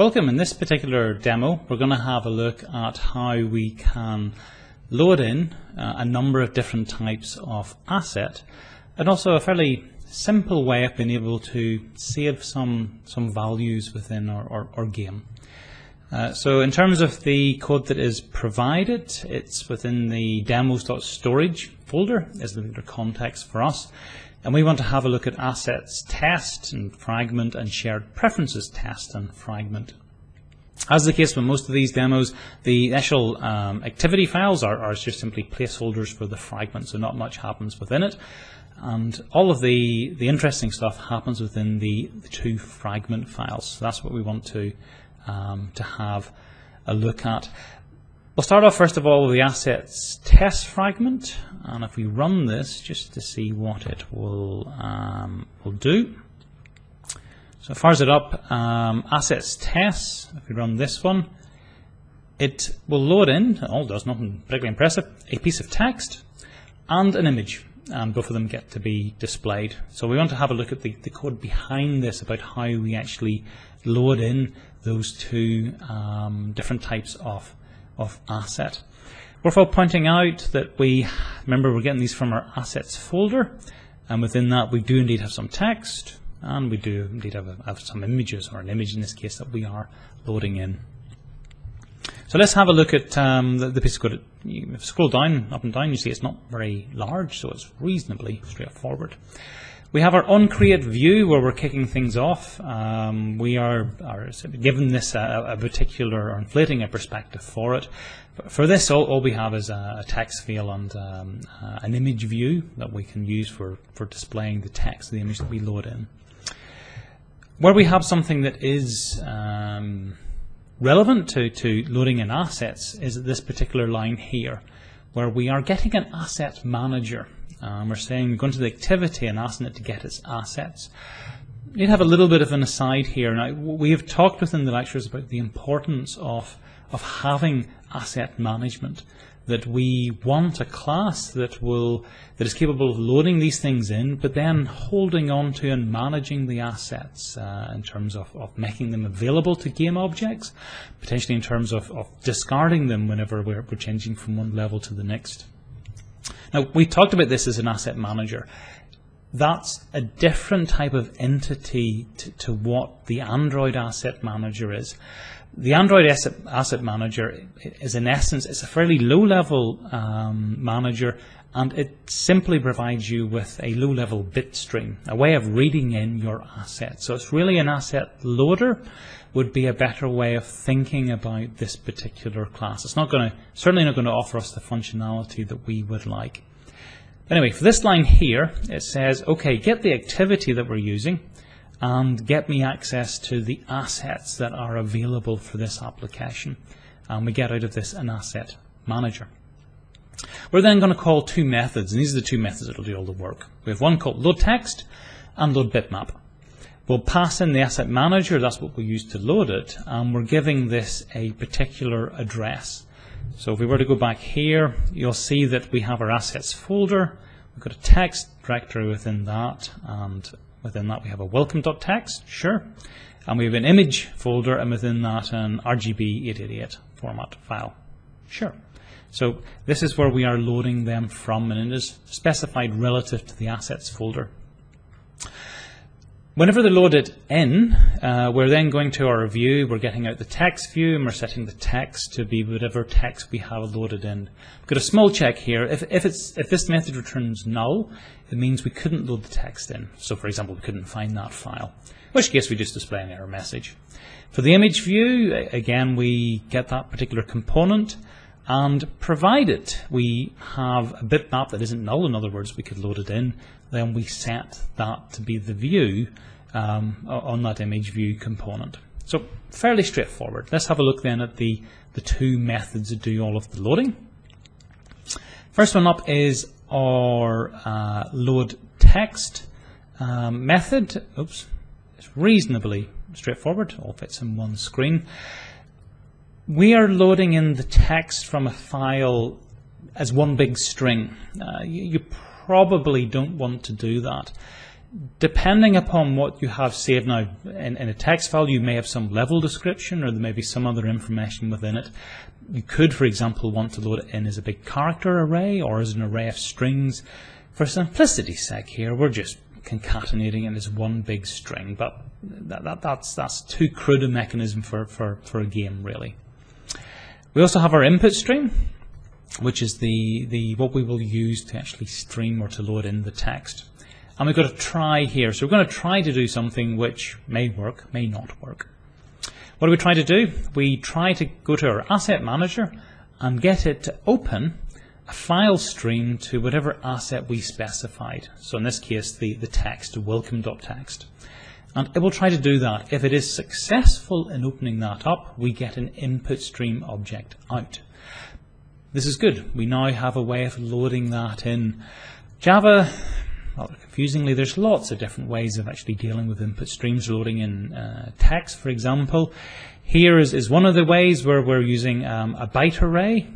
Welcome. In this particular demo, we're going to have a look at how we can load in a number of different types of asset, and also a fairly simple way of being able to save some values within our game. So in terms of the code that is provided, it's within the demos.storage folder is the context for us. And we want to have a look at assets test and fragment and shared preferences test and fragment. As the case with most of these demos, the actual activity files are just simply placeholders for the fragment, so not much happens within it. And all of the interesting stuff happens within the two fragment files. So that's what we want to have a look at. We'll start off first of all with the assets test fragment, and if we run this just to see what it will do. So it fires it up, assets test. If we run this one, it will load in, it all does nothing particularly impressive, a piece of text and an image, and both of them get to be displayed. So we want to have a look at the code behind this, about how we actually load in those two different types of asset. Worthwhile pointing out that remember we're getting these from our assets folder, and within that we do indeed have some text, and we do indeed have some images, or an image in this case, that we are loading in. So let's have a look at the piece of code. You scroll down, up and down, you see it's not very large, so it's reasonably straightforward. We have our onCreate view where we're kicking things off. We are given this a particular, or inflating a perspective for it. For this, all we have is a text field and an image view that we can use for displaying the text, the image that we load in. Where we have something that is relevant to loading in assets is at this particular line here, where we are getting an asset manager. We're saying, going to the activity and asking it to get its assets. You'd have a little bit of an aside here. Now, we have talked within the lectures about the importance of having asset management, that we want a class that is capable of loading these things in, but then holding on to and managing the assets in terms of making them available to game objects, potentially in terms of discarding them whenever we're changing from one level to the next. Now, we talked about this as an asset manager. That's a different type of entity to what the Android asset manager is. The Android asset manager is, in essence, it's a fairly low-level manager, and it simply provides you with a low-level bit stream, a way of reading in your assets. So it's really an asset loader would be a better way of thinking about this particular class. It's certainly not going to offer us the functionality that we would like. Anyway, for this line here, it says, okay, get the activity that we're using and get me access to the assets that are available for this application. And we get out of this an asset manager. We're then going to call two methods, and these are the two methods that will do all the work. We have one called load text and load bitmap. We'll pass in the asset manager, that's what we use to load it, and we're giving this a particular address. So if we were to go back here, you'll see that we have our assets folder, we've got a text directory within that, and within that we have a welcome.txt, sure, and we have an image folder, and within that an RGB 888 format file, sure. So this is where we are loading them from, and it is specified relative to the assets folder. Whenever they're loaded in, we're then going to our view, we're getting out the text view, and we're setting the text to be whatever text we have loaded in. We've got a small check here. If this method returns null, it means we couldn't load the text in. So for example, we couldn't find that file, in which case we just display an error message. For the image view, again, we get that particular component, and provided we have a bitmap that isn't null, in other words, we could load it in, then we set that to be the view on that image view component. So fairly straightforward. Let's have a look then at the two methods that do all of the loading. First one up is our load text method. Oops, it's reasonably straightforward, all fits in one screen. We are loading in the text from a file as one big string. You probably don't want to do that. depending upon what you have saved now, in a text file you may have some level description, or there may be some other information within it. You could, for example, want to load it in as a big character array or as an array of strings. For simplicity's sake here, we're just concatenating it as one big string, but that's too crude a mechanism for a game, really. We also have our input stream, which is what we will use to actually stream or to load in the text. And we've got a try here, so we're going to try to do something which may work, may not work. What do we try to do? We try to go to our asset manager and get it to open a file stream to whatever asset we specified. So in this case, the text, welcome.txt. And it will try to do that. If it is successful in opening that up, we get an input stream object out. This is good. We now have a way of loading that in. Java, well, confusingly, there's lots of different ways of actually dealing with input streams, loading in text, for example. Here is one of the ways where we're using a byte array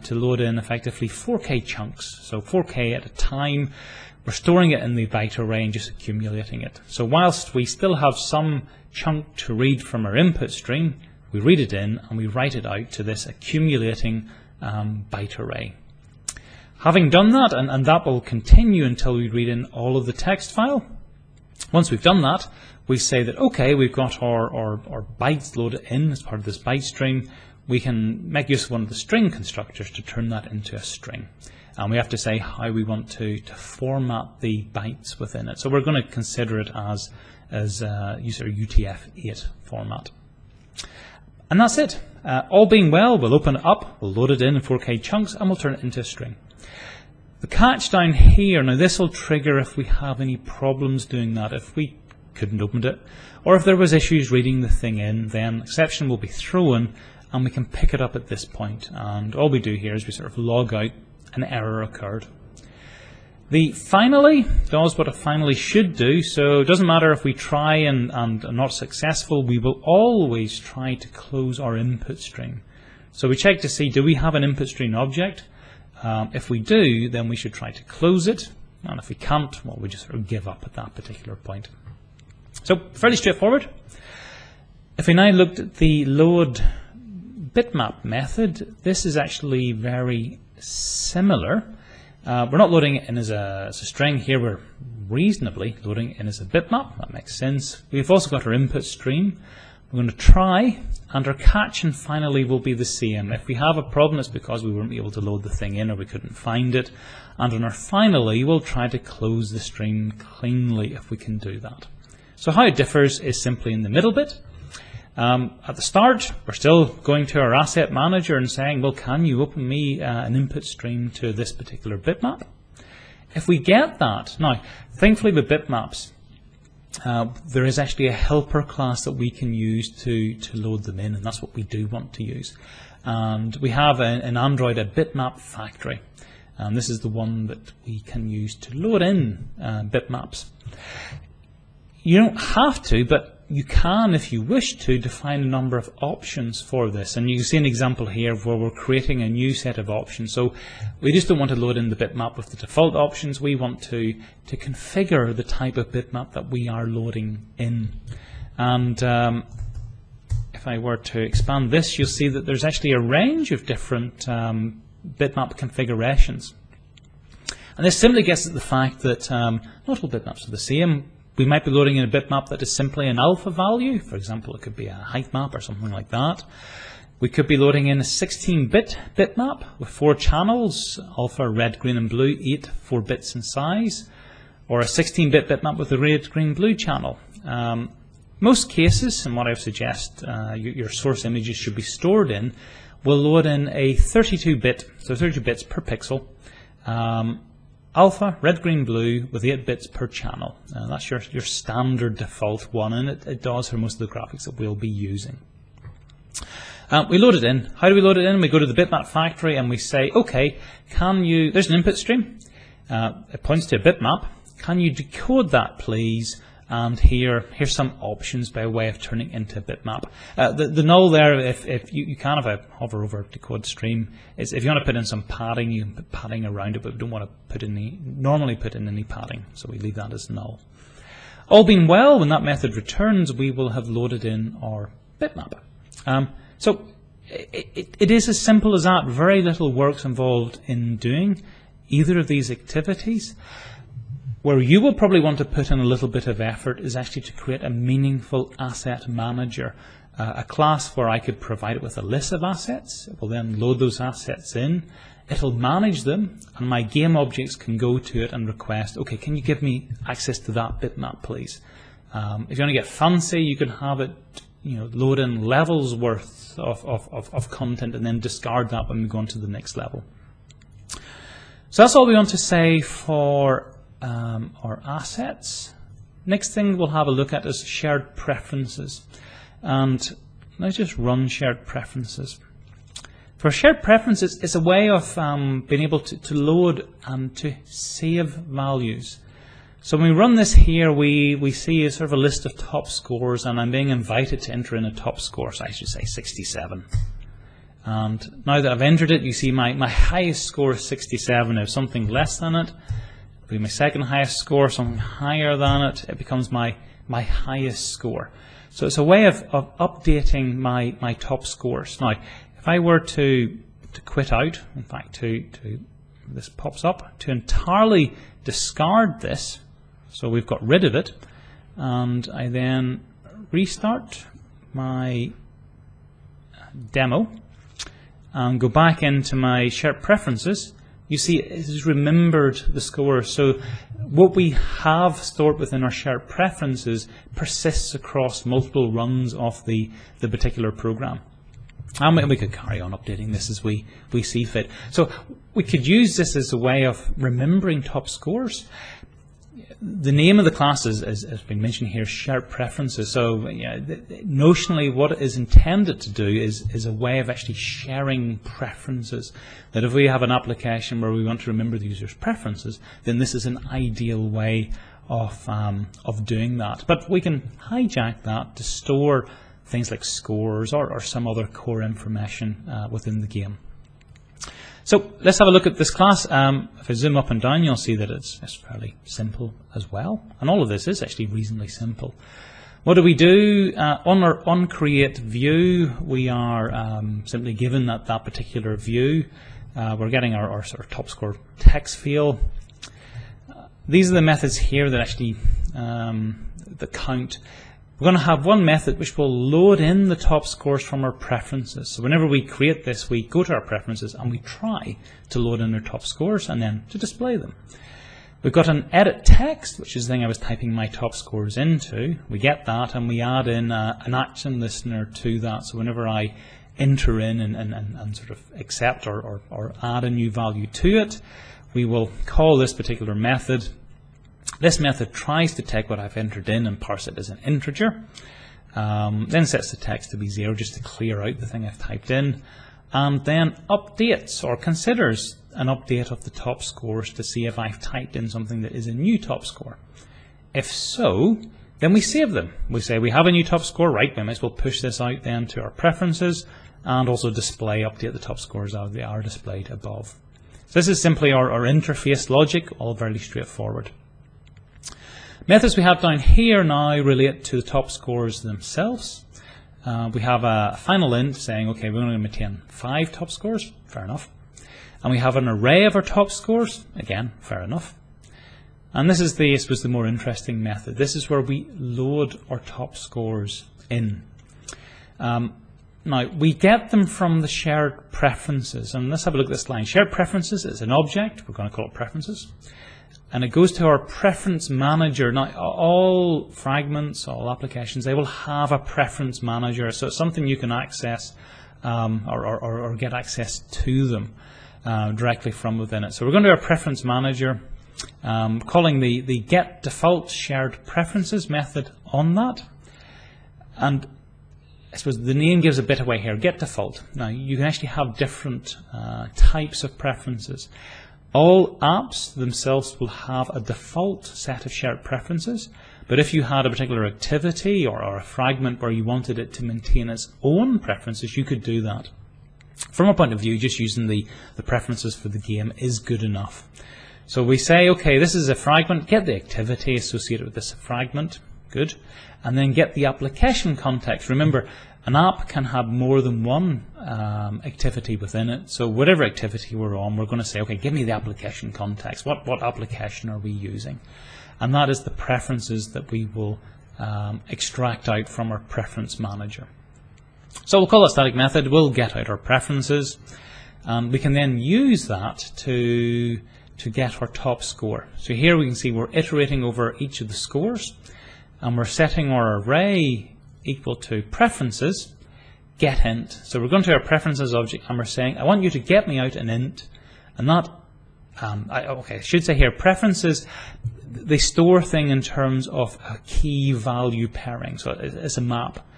to load in effectively 4K chunks. So 4K at a time. We're storing it in the byte array and just accumulating it. So whilst we still have some chunk to read from our input stream, we read it in and we write it out to this accumulating byte array. Having done that, and that will continue until we read in all of the text file. Once we've done that, we say that, okay, we've got our bytes loaded in as part of this byte stream. We can make use of one of the string constructors to turn that into a string. And we have to say how we want to format the bytes within it. So we're going to consider it as user UTF-8 format. And that's it. All being well, we'll open it up, we'll load it in 4K chunks, and we'll turn it into a string. The catch down here, now this will trigger if we have any problems doing that, if we couldn't open it, or if there was issues reading the thing in, then exception will be thrown and we can pick it up at this point. And all we do here is we sort of log out an error occurred. The finally does what a finally should do, so it doesn't matter if we try and are not successful, we will always try to close our input stream. So we check to see, do we have an input stream object? If we do, then we should try to close it, and if we can't, well, we just sort of give up at that particular point. So fairly straightforward. If we now looked at the load bitmap method, this is actually very similar. We're not loading it in as a string here, we're reasonably loading it in as a bitmap, that makes sense. We've also got our input stream. We're going to try, and our catch and finally will be the same. If we have a problem, it's because we weren't able to load the thing in or we couldn't find it. And on our finally, we'll try to close the stream cleanly if we can do that. So how it differs is simply in the middle bit. At the start, we're still going to our asset manager and saying, well, can you open me an input stream to this particular bitmap? If we get that, now, thankfully with bitmaps, there is actually a helper class that we can use to load them in, and that's what we do want to use. And we have in Android a bitmap factory, and this is the one that we can use to load in bitmaps. You don't have to, but you can, if you wish to, define a number of options for this. And you can see an example here where we're creating a new set of options. So we just don't want to load in the bitmap with the default options. We want to configure the type of bitmap that we are loading in. And if I were to expand this, you'll see that there's actually a range of different bitmap configurations. And this simply gets at the fact that not all bitmaps are the same. We might be loading in a bitmap that is simply an alpha value. For example, it could be a height map or something like that. We could be loading in a 16-bit bitmap with 4 channels, alpha, red, green, and blue, 4 bits in size, or a 16-bit bitmap with a red, green, blue channel. Most cases, and what I would suggest your source images should be stored in, will load in a 32-bit, so 32 bits per pixel, alpha, red, green, blue, with 8 bits per channel. That's your standard default one, and it does for most of the graphics that we'll be using. We load it in. How do we load it in? We go to the bitmap factory and we say, okay, there's an input stream. It points to a bitmap. Can you decode that, please? And here's some options by way of turning into a bitmap. The null there, if you can, if I hover over decode stream, is if you want to put in some padding, you can put padding around it, but we don't want to normally put in any padding, so we leave that as null. All being well, when that method returns, we will have loaded in our bitmap. So it is as simple as that. Very little work's involved in doing either of these activities. Where you will probably want to put in a little bit of effort is actually to create a meaningful asset manager, a class where I could provide it with a list of assets. It will then load those assets in. It'll manage them, and my game objects can go to it and request, okay, can you give me access to that bitmap, please? If you want to get fancy, you can have it, load in levels worth of content and then discard that when we go on to the next level. So that's all we want to say for our assets. Next thing we'll have a look at is shared preferences. And let's just run shared preferences. For shared preferences, it's a way of being able to load and to save values. So when we run this here, we see a sort of a list of top scores, and I'm being invited to enter in a top score, so I should say 67. And now that I've entered it, you see my highest score is 67. If something less than it, it'll be my second highest score. Something higher than it, it becomes my highest score. So it's a way of updating my top scores. Now, if I were to quit out, in fact, this pops up, to entirely discard this, so we've got rid of it, and I then restart my demo and go back into my shared preferences, you see it has remembered the score. So what we have stored within our shared preferences persists across multiple runs of the particular program. And we could carry on updating this as we see fit. So we could use this as a way of remembering top scores. The name of the class is, as has been mentioned here, shared preferences. So notionally what it is intended to do is a way of actually sharing preferences. That if we have an application where we want to remember the user's preferences, then this is an ideal way of doing that. But we can hijack that to store things like scores or some other core information within the game. So let's have a look at this class. If I zoom up and down, you'll see that it's fairly simple as well. And all of this is actually reasonably simple. What do we do? On our onCreate view, we are simply given that particular view. We're getting our sort of top score text field. These are the methods here that actually that count. We're going to have one method which will load in the top scores from our preferences. So whenever we create this, we go to our preferences and we try to load in our top scores and then to display them. We've got an edit text, which is the thing I was typing my top scores into. We get that and we add in an action listener to that. So whenever I enter in and sort of accept or add a new value to it, we will call this particular method. This method tries to take what I've entered in and parse it as an integer, then sets the text to be 0 just to clear out the thing I've typed in, and then updates or considers an update of the top scores to see if I've typed in something that is a new top score. If so, then we save them. We say we have a new top score, right, we might as well push this out then to our preferences and also update the top scores as they are displayed above. So this is simply our interface logic, all very straightforward. Methods we have down here now relate to the top scores themselves. We have a final int saying, okay, we're going to maintain 5 top scores, fair enough. And we have an array of our top scores, again, fair enough. And this is I suppose, the more interesting method. This is where we load our top scores in. Now, we get them from the shared preferences. And let's have a look at this line. Shared preferences is an object. We're going to call it preferences. And it goes to our preference manager. Now, all fragments, all applications, they will have a preference manager. So it's something you can access or get access to them directly from within it. So we're going to our preference manager, calling the get default shared preferences method on that. And I suppose the name gives a bit away here, get default. Now, you can actually have different types of preferences. All apps themselves will have a default set of shared preferences, but if you had a particular activity or a fragment where you wanted it to maintain its own preferences, you could do that. From a point of view, just using the preferences for the game is good enough. So we say, okay, this is a fragment, get the activity associated with this fragment, good, and then get the application context. Remember, an app can have more than one activity within it, so whatever activity we're on, we're going to say, okay, give me the application context. What application are we using? And that is the preferences that we will extract out from our preference manager. So we'll call that static method. We'll get out our preferences, and we can then use that to get our top score. So here we can see we're iterating over each of the scores, and we're setting our array equal to preferences get int. So we're going to our preferences object, and we're saying I want you to get me out an int, and that I should say here preferences, they store thing in terms of a key value pairing, so it's a map.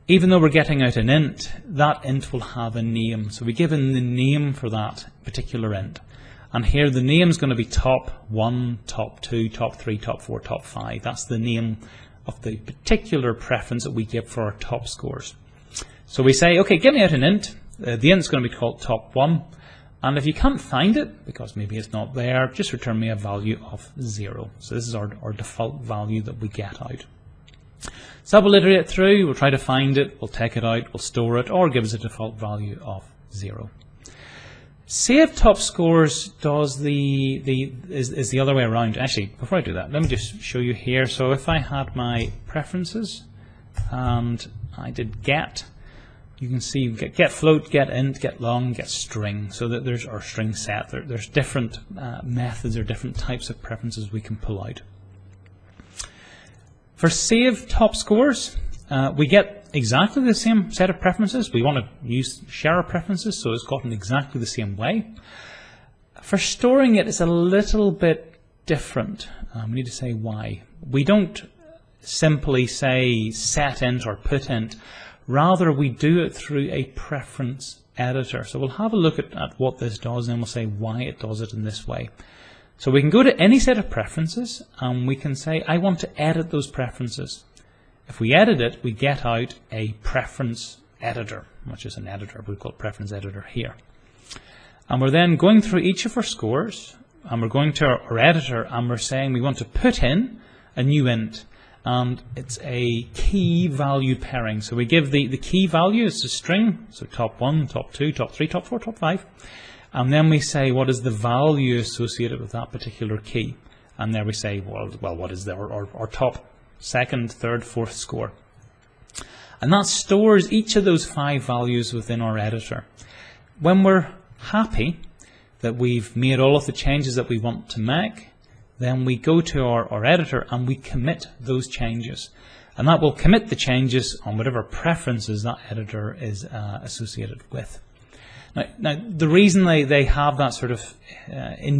Even though we're getting out an int, that int will have a name, so we give in the name for that particular int. And here the name is going to be top 1, top 2, top 3, top 4, top 5. That's the name of the particular preference that we give for our top scores. So we say, okay, give me out an int. The int is going to be called top 1. And if you can't find it, because maybe it's not there, just return me a value of 0. So this is our default value that we get out. So we'll iterate it through, we'll try to find it, we'll take it out, we'll store it, or give us a default value of 0. Save top scores is the other way around. Actually, before I do that, let me just show you here. So if I had my preferences and I did get, you can see get float, get int, get long, get string. So that there's our string set. There's different methods or different types of preferences we can pull out. For save top scores, we get exactly the same set of preferences. We want to share our preferences, so it's gotten exactly the same way. For storing it, it's a little bit different. We need to say why. We don't simply say set int or put int. Rather, we do it through a preference editor. So we'll have a look at what this does, and then we'll say why it does it in this way. So we can go to any set of preferences, and we can say, I want to edit those preferences. If we edit it, we get out a preference editor, which is an editor. We call it preference editor here. And we're then going through each of our scores, and we're going to our editor, and we're saying we want to put in a new int. And it's a key value pairing. So we give the key value, it's a string, so top 1, top 2, top 3, top 4, top 5. And then we say what is the value associated with that particular key. And there we say, well what is our top second, third, fourth score. And that stores each of those 5 values within our editor. When we're happy that we've made all of the changes that we want to make, then we go to our editor and we commit those changes. And that will commit the changes on whatever preferences that editor is associated with. Now the reason they have that sort of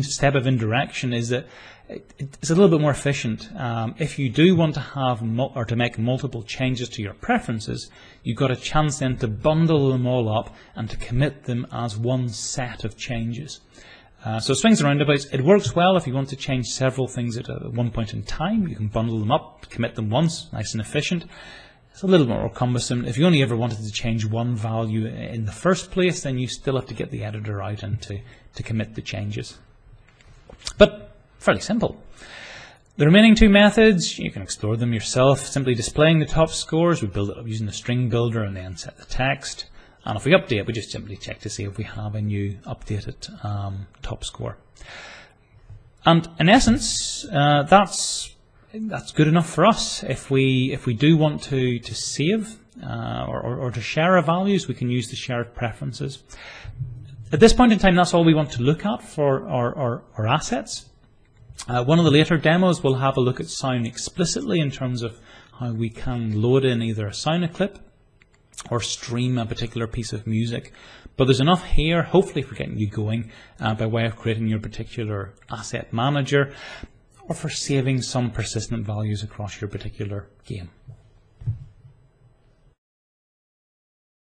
step of indirection is that it's a little bit more efficient. If you do want to have or to make multiple changes to your preferences, you've got a chance then to bundle them all up and to commit them as one set of changes. So swings and roundabouts, it works well if you want to change several things at one point in time. You can bundle them up, commit them once, nice and efficient. It's a little more cumbersome. If you only ever wanted to change one value in the first place, then you still have to get the editor out and to commit the changes. But fairly simple. The remaining 2 methods, you can explore them yourself. Simply displaying the top scores, we build it up using the string builder and then set the text. And if we update, we just simply check to see if we have a new updated top score. And in essence, that's good enough for us. If we do want to save or to share our values, we can use the shared preferences. At this point in time, that's all we want to look at for our assets. One of the later demos will have a look at sound explicitly in terms of how we can load in either a sound clip or stream a particular piece of music. But there's enough here, hopefully, for getting you going by way of creating your particular asset manager or for saving some persistent values across your particular game.